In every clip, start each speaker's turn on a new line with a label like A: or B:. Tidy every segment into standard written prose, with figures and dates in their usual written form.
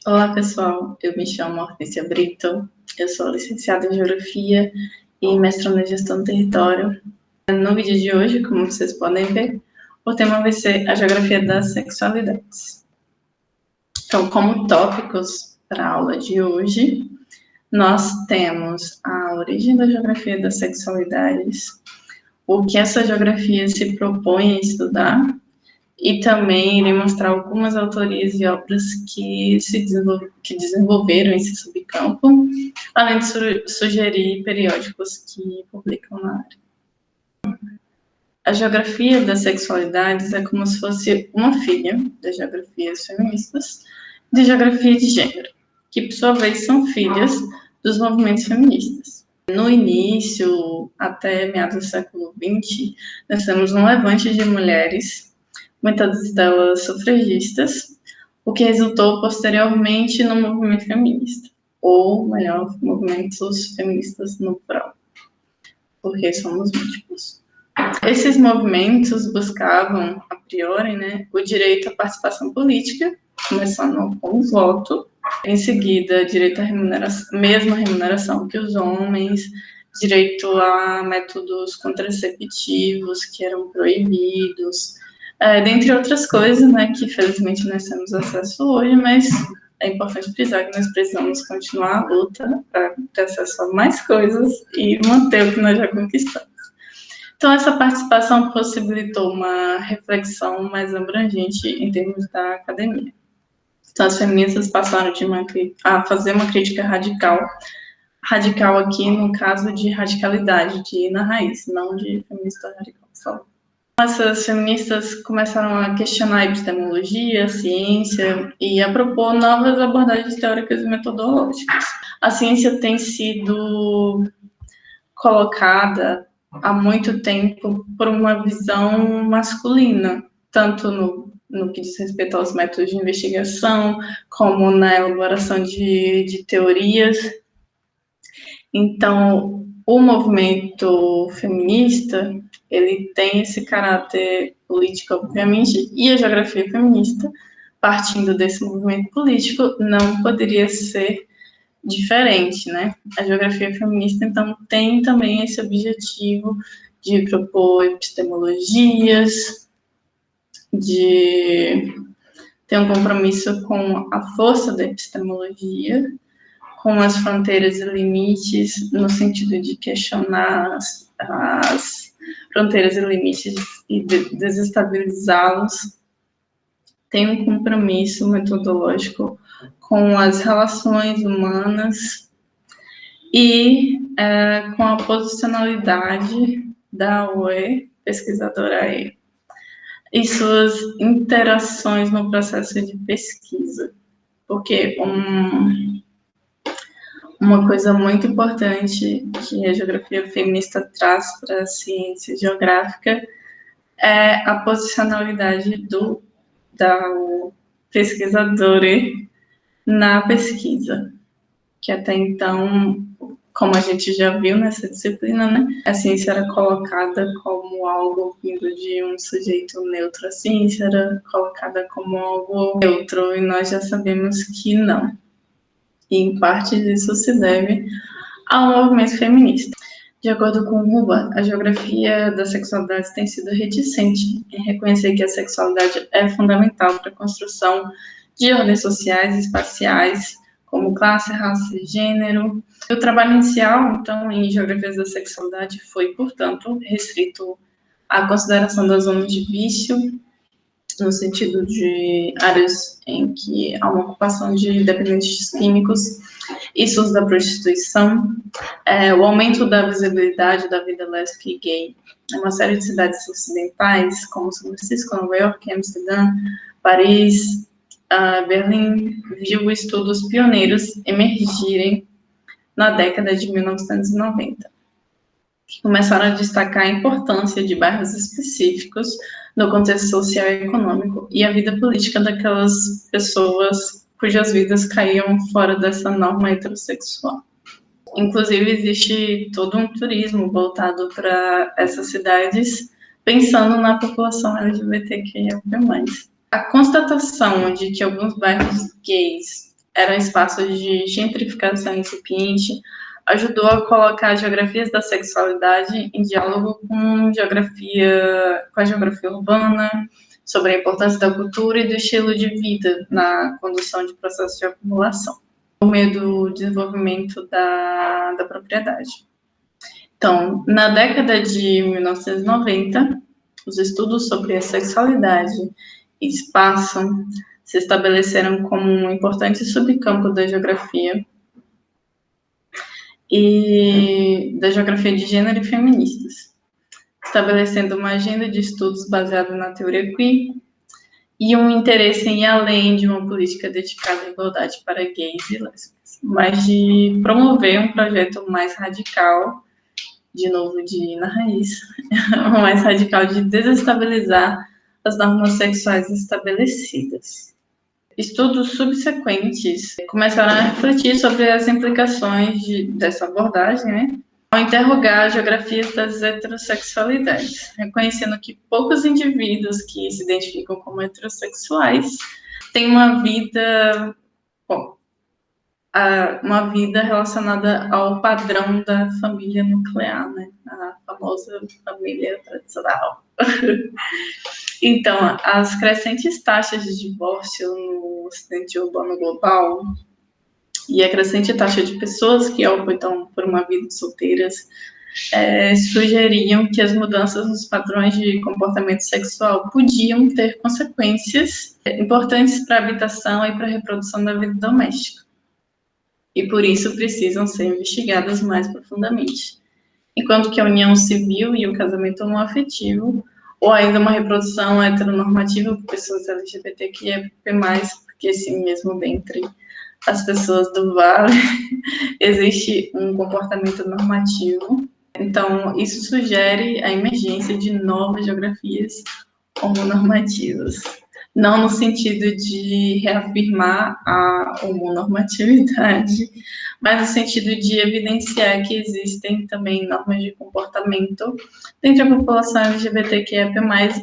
A: Olá, pessoal. Eu me chamo Hortência Brito. Eu sou licenciada em Geografia e mestranda em Gestão do Território. No vídeo de hoje, como vocês podem ver, o tema vai ser a Geografia das Sexualidades. Então, como tópicos para a aula de hoje, nós temos a origem da Geografia das Sexualidades, o que essa geografia se propõe a estudar, e também irei mostrar algumas autorias e obras que desenvolveram esse subcampo, além de sugerir periódicos que publicam na área. A geografia das sexualidades é como se fosse uma filha das geografias feministas de geografia de gênero, que por sua vez são filhas dos movimentos feministas. No início, até meados do século XX, nós temos um levante de mulheres, muitas delas sufragistas, o que resultou posteriormente no movimento feminista, ou melhor, movimentos feministas no plural, porque somos múltiplos. Esses movimentos buscavam, a priori, o direito à participação política, começando com o voto, em seguida, direito à remuneração, mesma remuneração que os homens, direito a métodos contraceptivos que eram proibidos, dentre outras coisas, que felizmente nós temos acesso hoje, mas é importante frisar que nós precisamos continuar a luta para ter acesso a mais coisas e manter o que nós já conquistamos. Então, essa participação possibilitou uma reflexão mais abrangente em termos da academia. Então, as feministas passaram a fazer uma crítica radical aqui no caso de radicalidade, de ir na raiz, não de feminista radical só. Essas feministas começaram a questionar a epistemologia, a ciência e a propor novas abordagens teóricas e metodológicas. A ciência tem sido colocada há muito tempo por uma visão masculina, tanto no que diz respeito aos métodos de investigação, como na elaboração de teorias. Então, o movimento feminista, ele tem esse caráter político, obviamente, e a geografia feminista, partindo desse movimento político, não poderia ser diferente, A geografia feminista, então, tem também esse objetivo de propor epistemologias, de ter um compromisso com a força da epistemologia, com as fronteiras e limites, no sentido de questionar as fronteiras e limites e desestabilizá-los. Tem um compromisso metodológico com as relações humanas e com a posicionalidade da UE, pesquisadora E, e suas interações no processo de pesquisa. Porque uma coisa muito importante que a geografia feminista traz para a ciência geográfica é a posicionalidade da pesquisadora na pesquisa, que até então, como a gente já viu nessa disciplina, a ciência era colocada como algo vindo de um sujeito neutro, a ciência era colocada como algo neutro, e nós já sabemos que não. E, em parte disso, se deve ao movimento feminista. De acordo com o Ruba, a geografia das sexualidades tem sido reticente em reconhecer que a sexualidade é fundamental para a construção de ordens sociais e espaciais, como classe, raça e gênero. O trabalho inicial, então, em geografias da sexualidade foi, portanto, restrito à consideração das zonas de vício, no sentido de áreas em que há uma ocupação de dependentes químicos, isso uso da prostituição, o aumento da visibilidade da vida lésbica e gay. Uma série de cidades ocidentais, como São Francisco, Nova York, Amsterdã, Paris, Berlim, viu estudos pioneiros emergirem na década de 1990, que começaram a destacar a importância de bairros específicos no contexto social e econômico e a vida política daquelas pessoas cujas vidas caíam fora dessa norma heterossexual. Inclusive, existe todo um turismo voltado para essas cidades, pensando na população LGBTQIA+. A constatação de que alguns bairros gays eram espaços de gentrificação incipiente, ajudou a colocar geografias da sexualidade em diálogo com a geografia urbana, sobre a importância da cultura e do estilo de vida na condução de processos de acumulação, por meio do desenvolvimento da propriedade. Então, na década de 1990, os estudos sobre a sexualidade e espaço se estabeleceram como um importante subcampo da geografia de gênero e feministas, estabelecendo uma agenda de estudos baseada na teoria queer e um interesse em ir além de uma política dedicada à igualdade para gays e lésbicas, mas de promover um projeto mais radical, de novo de ir na raiz, mais radical de desestabilizar as normas sexuais estabelecidas. Estudos subsequentes começaram a refletir sobre as implicações dessa abordagem, né, ao interrogar geografias das heterossexualidades, reconhecendo que poucos indivíduos que se identificam como heterossexuais têm uma vida relacionada ao padrão da família nuclear, né, a famosa família tradicional. Então, as crescentes taxas de divórcio no Ocidente urbano global e a crescente taxa de pessoas que optam por uma vida solteiras sugeriam que as mudanças nos padrões de comportamento sexual podiam ter consequências importantes para a habitação e para a reprodução da vida doméstica. E por isso precisam ser investigadas mais profundamente. Enquanto que a união civil e o casamento homoafetivo, ou ainda uma reprodução heteronormativa por pessoas LGBTQIA+, porque assim mesmo dentre as pessoas do Vale existe um comportamento normativo. Então, isso sugere a emergência de novas geografias homonormativas. Não no sentido de reafirmar a homonormatividade, mas no sentido de evidenciar que existem também normas de comportamento dentro da população LGBTQIA+,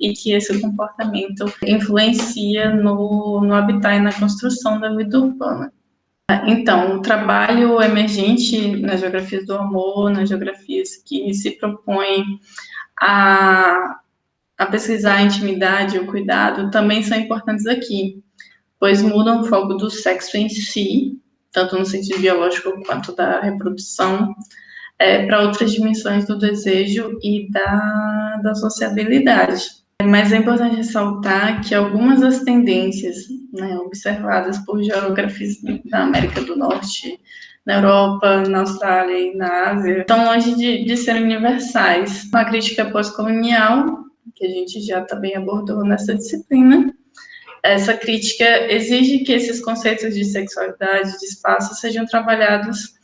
A: e que esse comportamento influencia no habitat e na construção da vida urbana. Então, o trabalho emergente nas geografias do amor, nas geografias que se propõem a pesquisar a intimidade e o cuidado, também são importantes aqui, pois mudam o foco do sexo em si, tanto no sentido biológico quanto da reprodução, para outras dimensões do desejo e da sociabilidade. Mas é importante ressaltar que algumas das tendências, né, observadas por geógrafos da América do Norte, na Europa, na Austrália e na Ásia, estão longe de serem universais. Uma crítica pós-colonial, que a gente já também abordou nessa disciplina, essa crítica exige que esses conceitos de sexualidade, de espaço, sejam trabalhados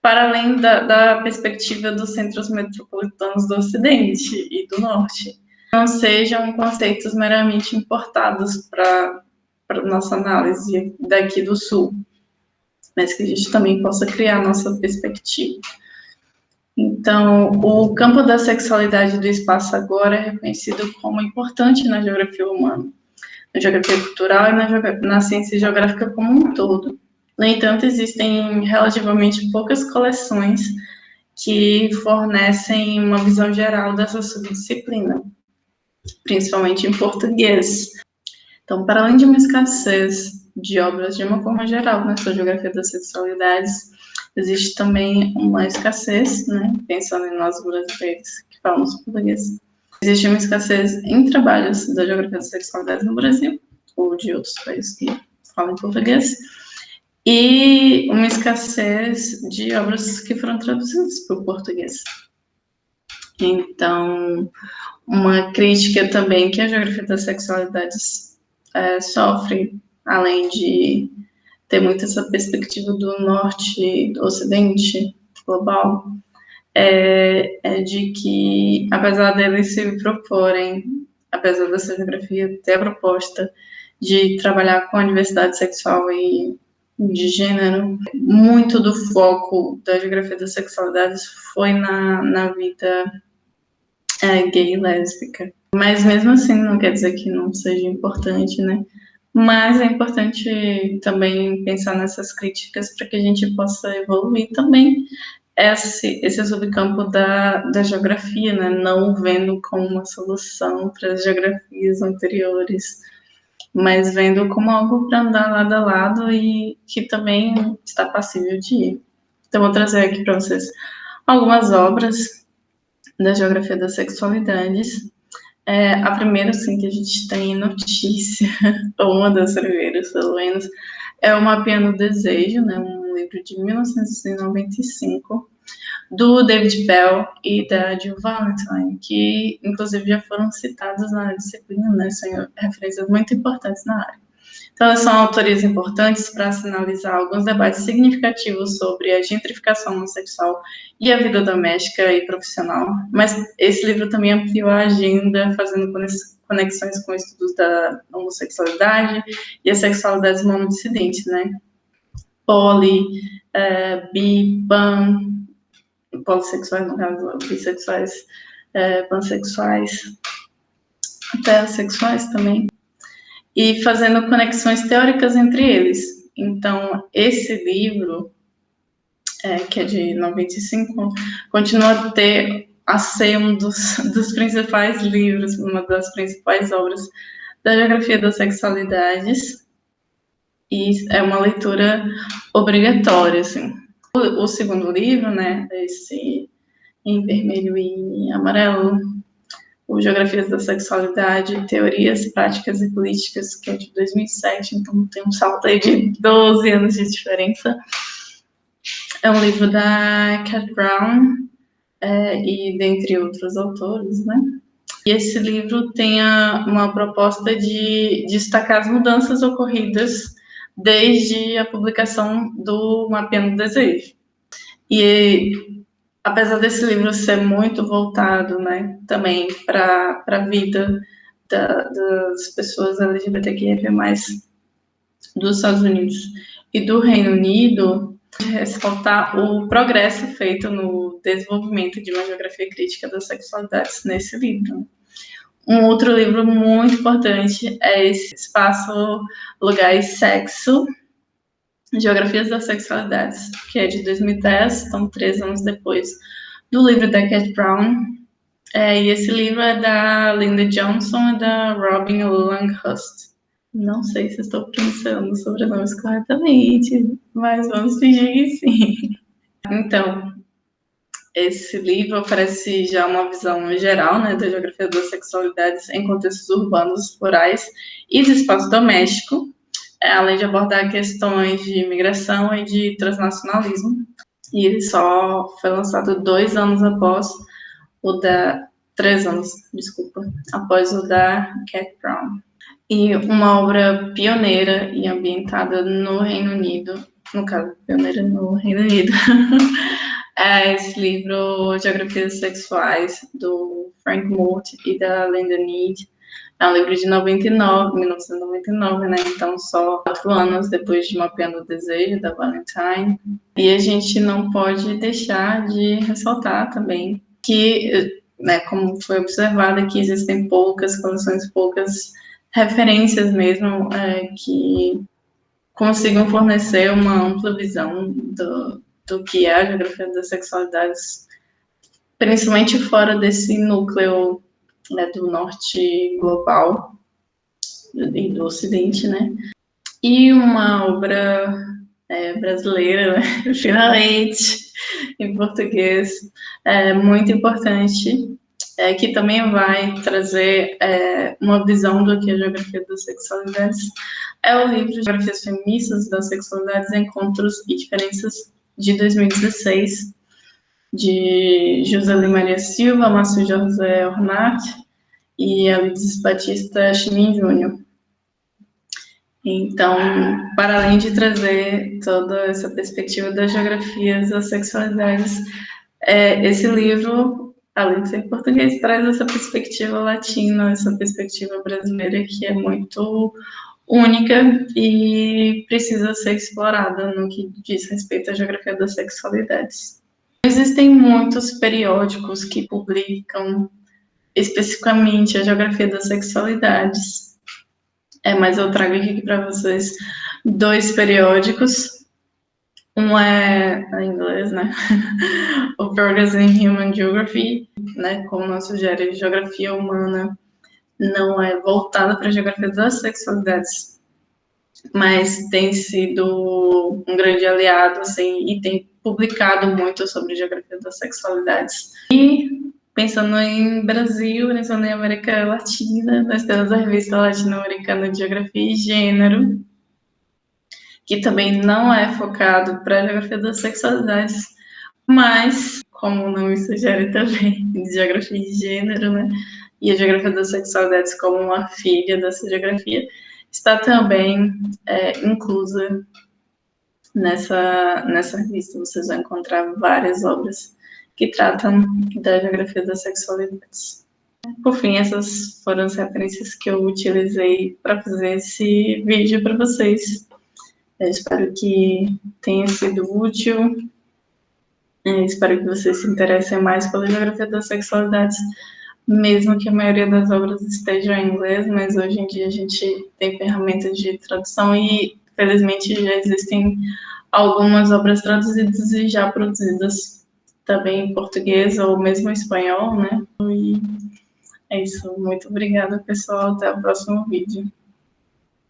A: para além da perspectiva dos centros metropolitanos do Ocidente e do Norte. Não sejam conceitos meramente importados para a nossa análise daqui do Sul, mas que a gente também possa criar nossa perspectiva. Então, o campo da sexualidade do espaço agora é reconhecido como importante na geografia humana, na geografia cultural e na ciência geográfica como um todo. No entanto, existem relativamente poucas coleções que fornecem uma visão geral dessa subdisciplina, principalmente em português. Então, para além de uma escassez de obras de uma forma geral nessa geografia das sexualidades, existe também uma escassez, né, pensando em nós brasileiros que falamos português, existe uma escassez em trabalhos da geografia das sexualidades no Brasil, ou de outros países que falam português, e uma escassez de obras que foram traduzidas para o português. Então, uma crítica também que a geografia das sexualidades sofre, além de ter muito essa perspectiva do norte, do ocidente global, é de que, apesar deles se proporem, apesar dessa geografia ter a proposta de trabalhar com a diversidade sexual e de gênero, muito do foco da geografia das sexualidades foi na vida gay e lésbica. Mas mesmo assim, não quer dizer que não seja importante, né? mas é importante também pensar nessas críticas para que a gente possa evoluir também esse subcampo da geografia, né? Não vendo como uma solução para as geografias anteriores, mas vendo como algo para andar lado a lado e que também está passível de ir. Então, vou trazer aqui para vocês algumas obras da geografia das sexualidades. A primeira, assim, que a gente tem notícia, ou uma das primeiras, pelo menos, é o Mapeando o Desejo, né? Um livro de 1995, do David Bell e da Jill Valentine, que inclusive já foram citados na disciplina, né? São referências muito importantes na área. Então, elas são autorias importantes para sinalizar alguns debates significativos sobre a gentrificação homossexual e a vida doméstica e profissional, mas esse livro também ampliou a agenda, fazendo conexões com estudos da homossexualidade e as sexualidades monodissidentes, né? Poli, bi, pan, polissexuais, no caso, bissexuais, pansexuais, até assexuais também, e fazendo conexões teóricas entre eles. Então, esse livro, que é de 95, continua a ser um dos principais livros, uma das principais obras da geografia das sexualidades, e é uma leitura obrigatória, assim. O segundo livro, né, esse em vermelho e em amarelo, o Geografias da Sexualidade, Teorias, Práticas e Políticas, que é de 2007, então tem um salto aí de 12 anos de diferença. É um livro da Cat Brown, e dentre outros autores, né? E esse livro tem uma proposta de destacar as mudanças ocorridas desde a publicação do Mapeando o Desejo. E apesar desse livro ser muito voltado, né, também para a vida das pessoas LGBTQIA+, dos Estados Unidos e do Reino Unido, ressaltar o progresso feito no desenvolvimento de uma geografia crítica das sexualidades nesse livro. Um outro livro muito importante é esse Espaço, Lugar e Sexo, Geografias das Sexualidades, que é de 2010, então 3 anos depois do livro da Cat Brown. E esse livro é da Linda Johnson e da Robin Langhurst. Não sei se estou pronunciando os sobrenomes corretamente, mas vamos fingir que sim. Então, esse livro oferece já uma visão geral, né, da geografia das sexualidades em contextos urbanos, rurais e de espaço doméstico, além de abordar questões de imigração e de transnacionalismo. E ele só foi lançado 2 anos após o da 3 anos, desculpa, após o da Cat Brown. E uma obra pioneira e ambientada no Reino Unido, no caso, pioneira no Reino Unido, é esse livro Geografias Sexuais, do Frank Moore e da Linda Mead. É um livro de 1999, né? Então, só 4 anos depois de Mapeando o Desejo, da Valentine. E a gente não pode deixar de ressaltar também que, né, como foi observado aqui, existem poucas coleções, poucas referências mesmo, que consigam fornecer uma ampla visão do que é a geografia das sexualidades, principalmente fora desse núcleo, né, do norte global e do ocidente, né? E uma obra brasileira, né, finalmente, em português, muito importante, que também vai trazer uma visão do que é a geografia das sexualidades, é o livro Geografias Feministas das Sexualidades, Encontros e Diferenças, de 2016, de Joseli Maria Silva, Márcio José Ornat e Elides Batista Chimin Júnior. Então, para além de trazer toda essa perspectiva das geografias das sexualidades, esse livro, além de ser em português, traz essa perspectiva latina, essa perspectiva brasileira que é muito única e precisa ser explorada no que diz respeito à geografia das sexualidades. Existem muitos periódicos que publicam especificamente a geografia das sexualidades. Mas eu trago aqui para vocês 2 periódicos. Um é em inglês, né? O Progress in Human Geography, né? Como nós sugere, geografia humana não é voltada para a geografia das sexualidades, mas tem sido um grande aliado, assim, e tem publicado muito sobre geografia das sexualidades. E pensando em Brasil, pensando em América Latina, nós temos a revista latino-americana de Geografia e Gênero, que também não é focado para a geografia das sexualidades, mas, como o nome sugere também, geografia e gênero, né? E a geografia das sexualidades como uma filha dessa geografia, está também inclusa nessa revista. Vocês vão encontrar várias obras que tratam da geografia das sexualidades. Por fim, essas foram as referências que eu utilizei para fazer esse vídeo para vocês. Eu espero que tenha sido útil. Espero que vocês se interessem mais pela geografia das sexualidades, mesmo que a maioria das obras estejam em inglês, mas hoje em dia a gente tem ferramentas de tradução e, felizmente, já existem algumas obras traduzidas e já produzidas também em português ou mesmo em espanhol, né? E é isso. Muito obrigada, pessoal. Até o próximo vídeo.